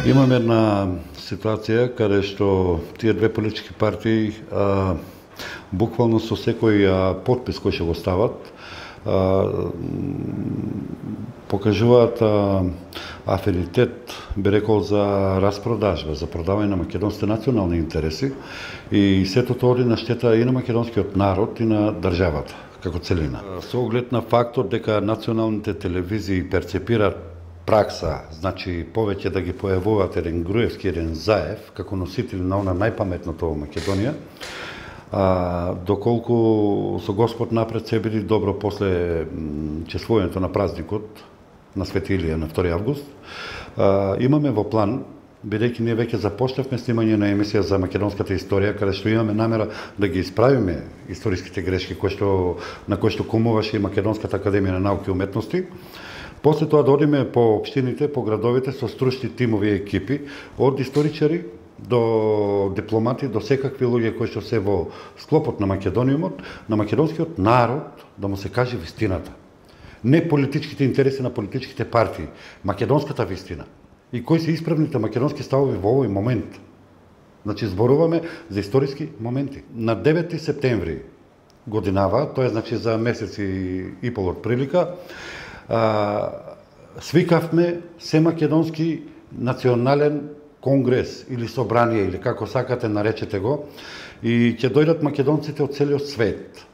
Имаме една ситуација каде што тие две политички партии буквално со секој подпис кој ќе го стават покажуваат афинитет, би рекол, за распродажба, за продавање на македонските национални интереси и сето тоа оди на штета и на македонскиот народ и на државата како целина. Со оглед на фактот дека националните телевизии перцепираат пракса, значи повеќе да ги појавуваат еден Груевски, еден Заев, како носители на она најпаметното во Македонија, доколку со Господ напред се биде добро после чествувањето на празникот на Свети Илија на 2 август, имаме во план, бидејќи ние веќе започнавме снимање на емисија за македонската историја, каде што имаме намера да ги исправиме историските грешки на кои што кумуваше и Македонската академија на науки и уметности. После тоа да одиме по општините, по градовите со стручни тимови и екипи, од историчари до дипломати, до секакви луѓе кои што се во склопот на Македониумот, на македонскиот народ да му се каже вистината. Не политичките интереси на политичките партии, македонската вистина. И кои се исправните македонски ставови во овој момент. Значи, зборуваме за историски моменти. На 9 септември годинава, тоа е значи за месец и пол од прилика, свикавме Семакедонски национален конгрес или собрание, или како сакате наречете го, и ќе дојдат македонците од целиот свет.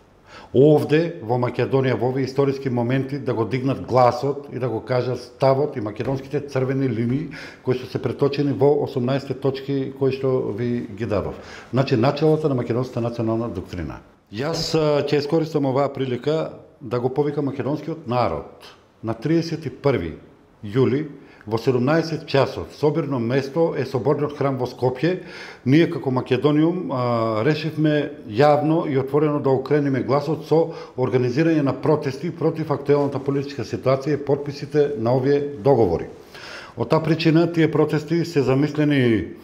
Овде, во Македонија, во овие историски моменти, да го дигнат гласот и да го кажат ставот и македонските црвени линии, кои што се преточени во 18 точки кои што ви ги дадов. Значи, началото на македонската национална доктрина. Јас ќе искористам оваа прилика да го повикам македонскиот народ на 31 јули во 17 часот, собирно место е Соборниот храм во Скопје. Ние како Македониум решивме јавно и отворено да окренеме гласот со организирање на протести против актуелната политичка ситуација и подписите на овие договори. Од таа причина тие протести се замислени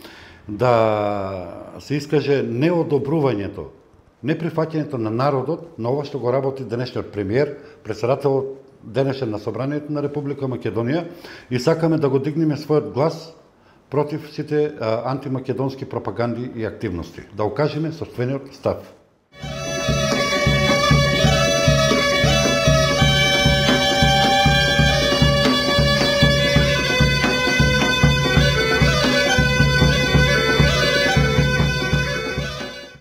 да се искаже неодобрувањето, неприфаќањето на народот на ова што го работи денешниот премиер, председателот денешен на Собранието на Република Македонија, и сакаме да го дигнеме својот глас против сите антимакедонски пропаганди и активности, да окажеме собствениот став.